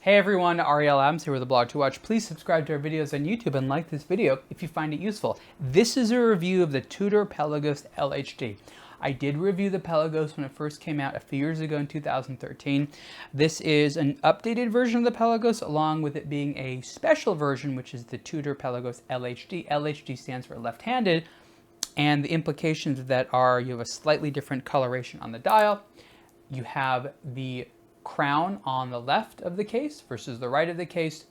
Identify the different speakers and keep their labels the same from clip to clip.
Speaker 1: Hey everyone, Ariel Adams here with aBlogtoWatch. Please subscribe to our videos on YouTube and like this video if you find it useful. This is a review of the Tudor Pelagos LHD. I did review the Pelagos when it first came out a few years ago in 2013. This is an updated version of the Pelagos, along with it being a special version, which is the Tudor Pelagos LHD. LHD stands for left-handed, and the implications of that are you have a slightly different coloration on the dial. You have the crown on the left of the case versus the right of the case,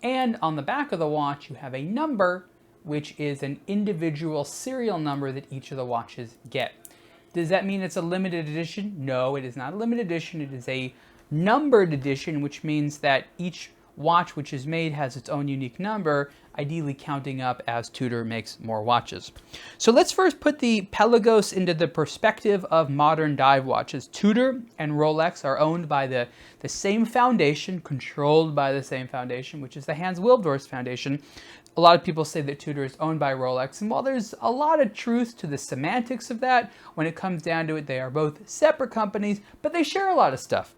Speaker 1: and on the back of the watch you have a number, which is an individual serial number that each of the watches get. Does that mean it's a limited edition? No, it is not a limited edition. It is a numbered edition, which means that each watch which is made has its own unique number, ideally counting up as Tudor makes more watches. So let's first put the Pelagos into the perspective of modern dive watches. Tudor and Rolex are owned by the same foundation, controlled by the same foundation, which is the Hans Wilsdorf Foundation. A lot of people say that Tudor is owned by Rolex, and while there's a lot of truth to the semantics of that, when it comes down to it, they are both separate companies, but they share a lot of stuff.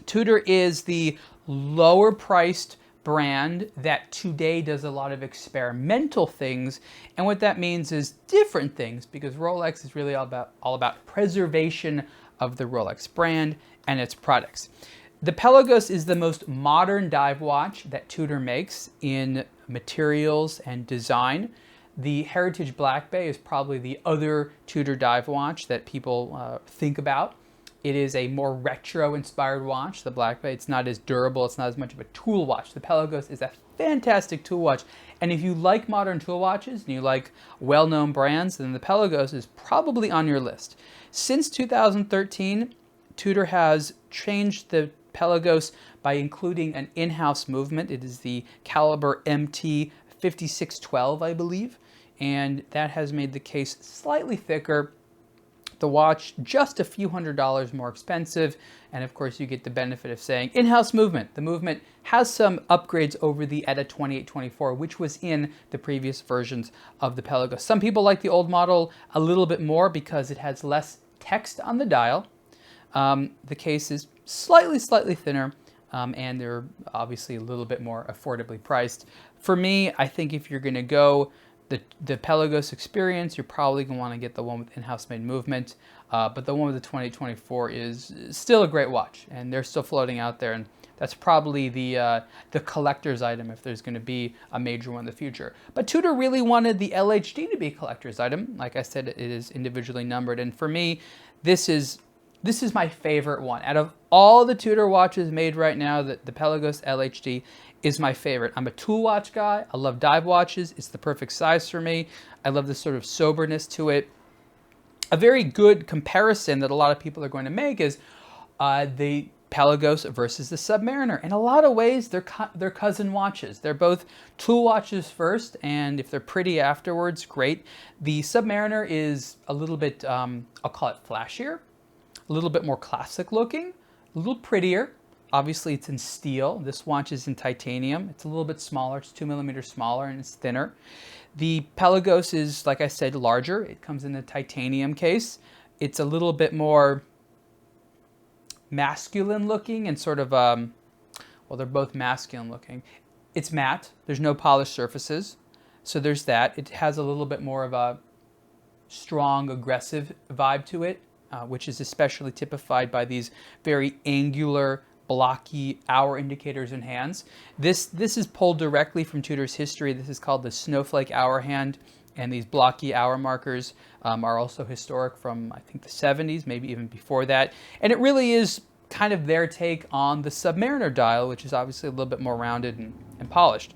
Speaker 1: Tudor is the lower priced brand that today does a lot of experimental things, and what that means is different things, because Rolex is really all about preservation of the Rolex brand and its products. The Pelagos is the most modern dive watch that Tudor makes in materials and design. The Heritage Black Bay is probably the other Tudor dive watch that people think about. It is a more retro-inspired watch, the Black Bay. It's not as durable, it's not as much of a tool watch. The Pelagos is a fantastic tool watch, and if you like modern tool watches and you like well-known brands, then the Pelagos is probably on your list. Since 2013, Tudor has changed the Pelagos by including an in-house movement. It is the caliber MT 5612, I believe, and that has made the case slightly thicker, the watch just a few $100s more expensive, and of course you get the benefit of saying in-house movement. The movement has some upgrades over the ETA 2824, which was in the previous versions of the Pelagos. Some people like the old model a little bit more because it has less text on the dial. The case is slightly thinner, and they're obviously a little bit more affordably priced. For me, I think if you're going to go the Pelagos experience, you're probably going to want to get the one with in-house made movement, but the one with the 2824 is still a great watch, and they're still floating out there, and that's probably the collector's item if there's going to be a major one in the future. But Tudor really wanted the LHD to be a collector's item. Like I said, it is individually numbered, and for me, this is my favorite one. Out of all the Tudor watches made right now, the Pelagos LHD is my favorite. I'm a tool watch guy. I love dive watches. It's the perfect size for me. I love the sort of soberness to it. A very good comparison that a lot of people are going to make is the Pelagos versus the Submariner. In a lot of ways, they're cousin watches. They're both tool watches first, and if they're pretty afterwards, great. The Submariner is a little bit, I'll call it flashier, a little bit more classic looking, a little prettier. Obviously it's in steel. This watch is in titanium. It's a little bit smaller. It's 2 millimeters smaller and it's thinner. The Pelagos is, like I said, larger. It comes in a titanium case. It's a little bit more masculine looking and sort of, well, they're both masculine looking. It's matte. There's no polished surfaces. So there's that. It has a little bit more of a strong, aggressive vibe to it, which is especially typified by these very angular, blocky hour indicators and hands. This is pulled directly from Tudor's history. This is called the snowflake hour hand, and these blocky hour markers are also historic from, I think, the 70s, maybe even before that. And it really is kind of their take on the Submariner dial, which is obviously a little bit more rounded and polished.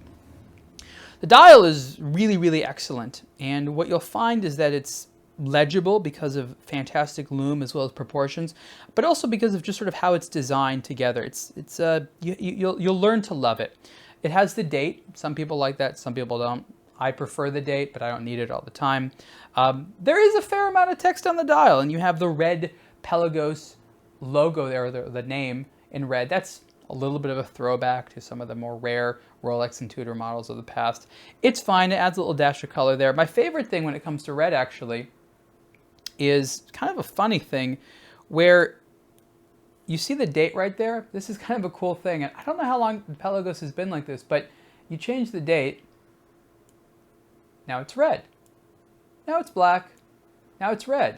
Speaker 1: The dial is really excellent, and what you'll find is that it's legible because of fantastic lume as well as proportions, but also because of just sort of how it's designed together. You'll learn to love it. It has the date. Some people like that, some people don't. I prefer the date, but I don't need it all the time. There is a fair amount of text on the dial, and you have the red Pelagos logo there, or the name in red. That's a little bit of a throwback to some of the more rare Rolex and Tudor models of the past. It's fine. It adds a little dash of color there. My favorite thing when it comes to red, actually, is kind of a funny thing where you see the date right there? This is kind of a cool thing. And I don't know how long the Pelagos has been like this, but you change the date. Now it's red. Now it's black. Now it's red.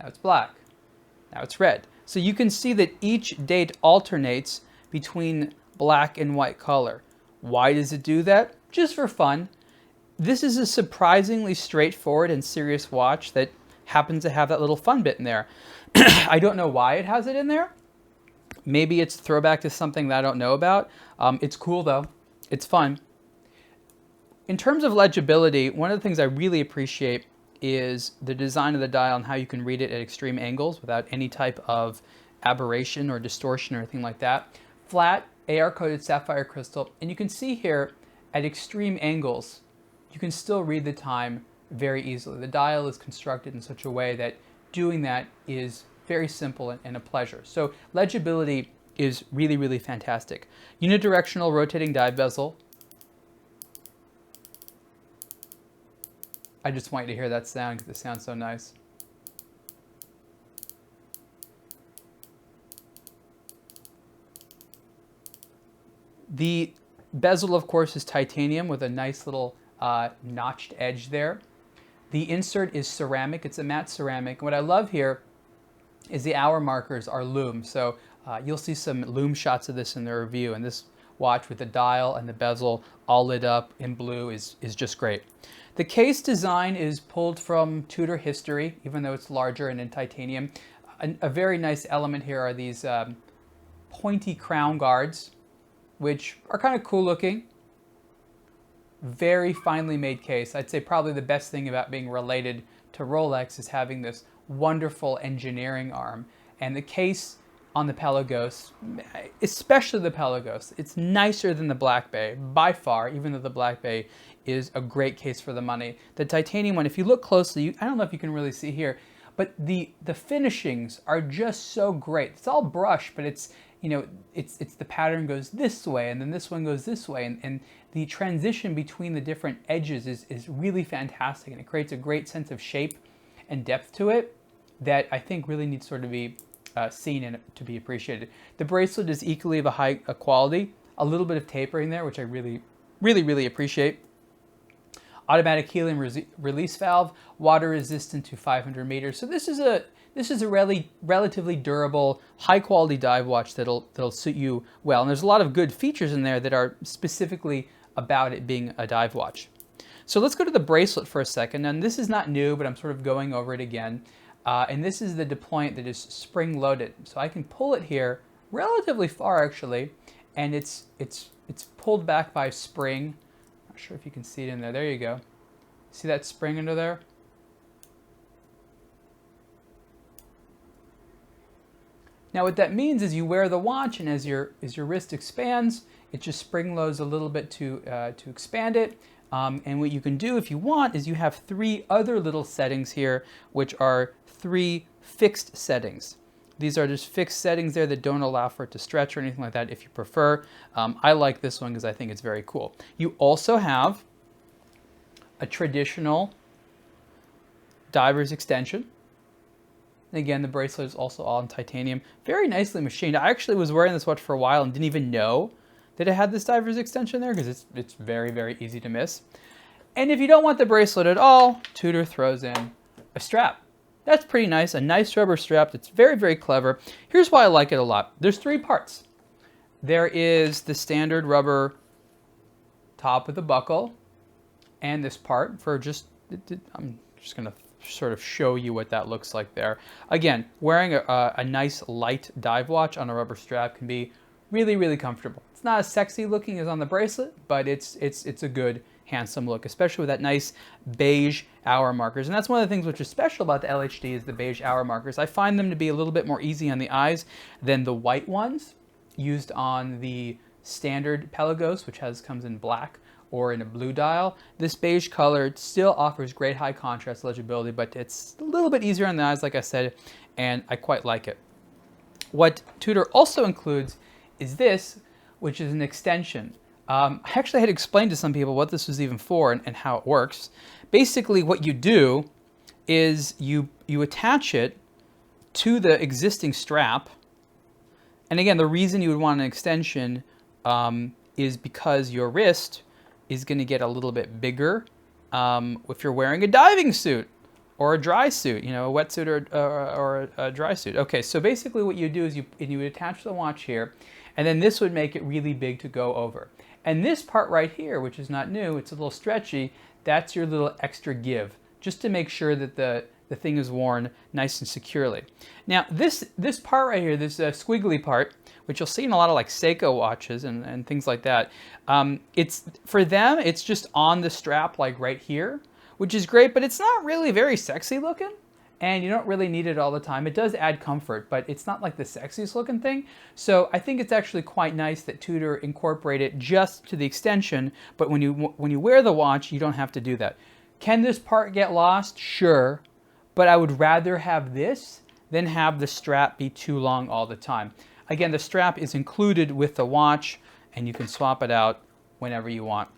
Speaker 1: Now it's black. Now it's red. So you can see that each date alternates between black and white color. Why does it do that? Just for fun. This is a surprisingly straightforward and serious watch that happens to have that little fun bit in there. I don't know why it has it in there. Maybe it's a throwback to something that I don't know about. It's cool though. It's fun. In terms of legibility, one of the things I really appreciate is the design of the dial and how you can read it at extreme angles without any type of aberration or distortion or anything like that. Flat, AR-coated sapphire crystal, and you can see here at extreme angles, you can still read the time very easily. The dial is constructed in such a way that doing that is very simple and a pleasure. So legibility is really, really fantastic. Unidirectional rotating dive bezel. I just want you to hear that sound because it sounds so nice. The bezel, of course, is titanium with a nice little notched edge there. The insert is ceramic. It's a matte ceramic. What I love here is the hour markers are lume. So you'll see some lume shots of this in the review. And this watch with the dial and the bezel all lit up in blue is just great. The case design is pulled from Tudor history, even though it's larger and in titanium. A very nice element here are these pointy crown guards, which are kind of cool looking. Very finely made case. I'd say probably the best thing about being related to Rolex is having this wonderful engineering arm. And the case on the Pelagos, especially the Pelagos, it's nicer than the Black Bay by far, even though the Black Bay is a great case for the money. The titanium one, if you look closely, I don't know if you can really see here, but the finishings are just so great. It's all brush, but it's, you know, it's the pattern goes this way and then this one goes this way, and the transition between the different edges is really fantastic, and it creates a great sense of shape and depth to it that I think really needs sort of be seen and to be appreciated. The bracelet is equally of a high quality, a little bit of tapering there, which I really appreciate. Automatic helium release valve, water resistant to 500 meters. So this is a relatively durable, high quality dive watch that'll suit you well. And there's a lot of good features in there that are specifically about it being a dive watch. So let's go to the bracelet for a second. And this is not new, but I'm sort of going over it again. And this is the deployment that is spring loaded. So I can pull it here relatively far actually, and it's pulled back by spring. Not sure if you can see it in there. There you go. See that spring under there? Now what that means is you wear the watch, and as your wrist expands, it just spring loads a little bit to expand it. And what you can do if you want is you have 3 other little settings here, which are 3 fixed settings. These are just fixed settings there that don't allow for it to stretch or anything like that if you prefer. I like this one because I think it's very cool. You also have a traditional diver's extension. And again, the bracelet is also all in titanium. Very nicely machined. I actually was wearing this watch for a while and didn't even know that it had this diver's extension there because it's very easy to miss. And if you don't want the bracelet at all, Tudor throws in a strap. That's pretty nice, a nice rubber strap that's very clever. Here's why I like it a lot. There's 3 parts. There is the standard rubber top with the buckle, and this part for just, I'm just gonna sort of show you what that looks like there. Again, wearing a nice light dive watch on a rubber strap can be really comfortable. It's not as sexy looking as on the bracelet, but it's a good, handsome look, especially with that nice beige hour markers. And that's one of the things which is special about the LHD is the beige hour markers. I find them to be a little bit more easy on the eyes than the white ones used on the standard Pelagos, which comes in black or in a blue dial. This beige color still offers great high contrast legibility, but it's a little bit easier on the eyes, like I said, and I quite like it. What Tudor also includes is this, which is an extension. I actually had explained to some people what this was even for and how it works. Basically, what you do is you attach it to the existing strap, And again, the reason you would want an extension is because your wrist is going to get a little bit bigger if you're wearing a diving suit or a dry suit, you know, a wetsuit or a dry suit. Okay, so basically what you do is you would attach the watch here, and then this would make it really big to go over. And this part right here, which is not new, it's a little stretchy, that's your little extra give, just to make sure that the thing is worn nice and securely. Now this part right here, this squiggly part, which you'll see in a lot of like Seiko watches and things like that, it's for them, it's just on the strap like right here, which is great, but it's not really very sexy looking, and you don't really need it all the time. It does add comfort, but it's not like the sexiest looking thing. So I think it's actually quite nice that Tudor incorporated it just to the extension, but when you wear the watch, you don't have to do that. Can this part get lost? Sure, but I would rather have this than have the strap be too long all the time. Again, the strap is included with the watch, and you can swap it out whenever you want.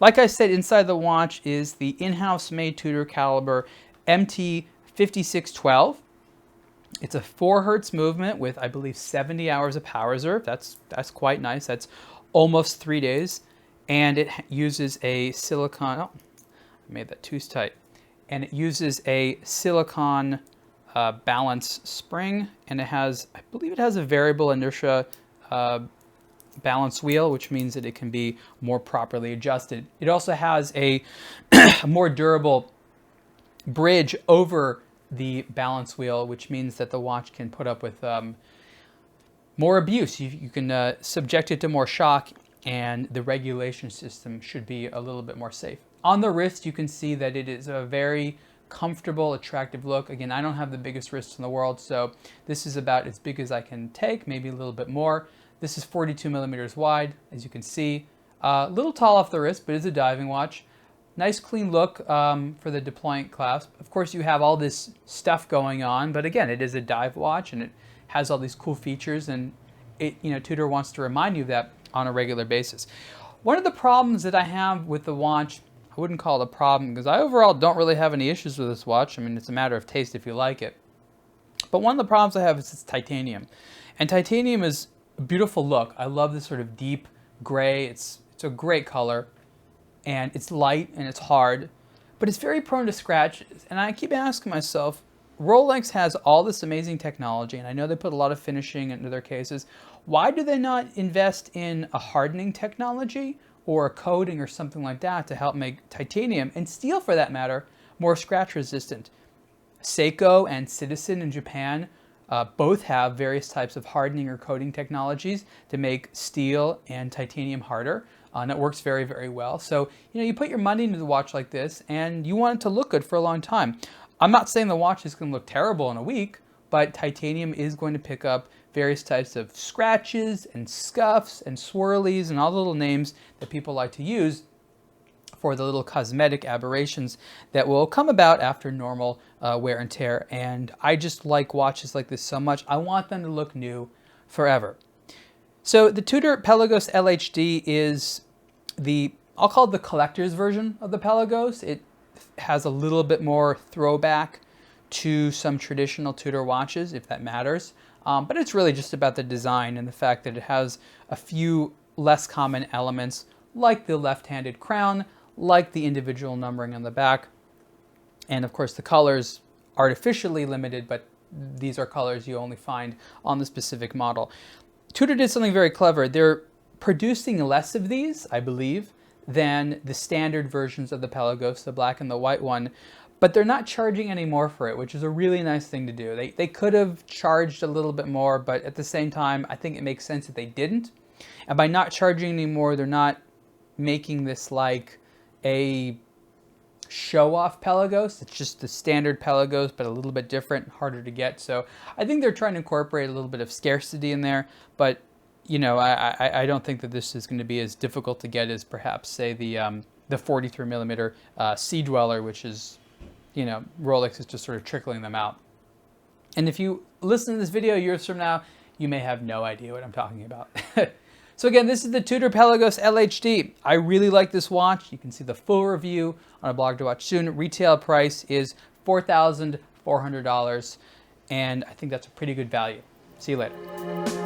Speaker 1: Like I said, inside the watch is the in-house made Tudor caliber MT5612. It's a 4 Hertz movement with, I believe, 70 hours of power reserve. That's quite nice. That's almost 3 days. And it uses a silicone, oh, I made that too tight. And it uses a silicone balance spring, and it has, I believe it has a variable inertia balance wheel, which means that it can be more properly adjusted. It also has a more durable bridge over the balance wheel, which means that the watch can put up with more abuse. You can subject it to more shock, and the regulation system should be a little bit more safe. On the wrist, you can see that it is a very comfortable, attractive look. Again, I don't have the biggest wrists in the world, so this is about as big as I can take, maybe a little bit more. This is 42 millimeters wide, as you can see. A little tall off the wrist, but it's a diving watch. Nice clean look for the deployant clasp. Of course, you have all this stuff going on, but again, it is a dive watch and it has all these cool features, and it, you know, Tudor wants to remind you of that on a regular basis. One of the problems that I have with the watch, I wouldn't call it a problem because I overall don't really have any issues with this watch. I mean, it's a matter of taste if you like it. But one of the problems I have is it's titanium. And titanium is a beautiful look. I love this sort of deep gray. It's a great color. And it's light and it's hard. But it's very prone to scratches. And I keep asking myself, Rolex has all this amazing technology, and I know they put a lot of finishing into their cases. Why do they not invest in a hardening technology or a coating or something like that to help make titanium, and steel for that matter, more scratch resistant? Seiko and Citizen in Japan both have various types of hardening or coating technologies to make steel and titanium harder, and it works very, very well. So, you know, you put your money into the watch like this and you want it to look good for a long time. I'm not saying the watch is going to look terrible in a week, but titanium is going to pick up various types of scratches and scuffs and swirlies and all the little names that people like to use for the little cosmetic aberrations that will come about after normal wear and tear. And I just like watches like this so much. I want them to look new forever. So the Tudor Pelagos LHD is I'll call it the collector's version of the Pelagos. It has a little bit more throwback to some traditional Tudor watches, if that matters. But it's really just about the design and the fact that it has a few less common elements, like the left-handed crown, like the individual numbering on the back, and of course the colors artificially limited, but these are colors you only find on the specific model. Tudor did something very clever. They're producing less of these, I believe, than the standard versions of the Pelagos, the black and the white one, but they're not charging any more for it, which is a really nice thing to do. They could have charged a little bit more, but at the same time, I think it makes sense that they didn't. And by not charging any more, they're not making this like a show-off Pelagos. It's just the standard Pelagos, but a little bit different, harder to get. So I think they're trying to incorporate a little bit of scarcity in there, but you know, I don't think that this is going to be as difficult to get as perhaps, say, the 43 millimeter Sea Dweller, which is, you know, Rolex is just sort of trickling them out. And if you listen to this video years from now, you may have no idea what I'm talking about. So again, this is the Tudor Pelagos LHD. I really like this watch. You can see the full review on aBlogtoWatch soon. Retail price is $4,400, and I think that's a pretty good value. See you later.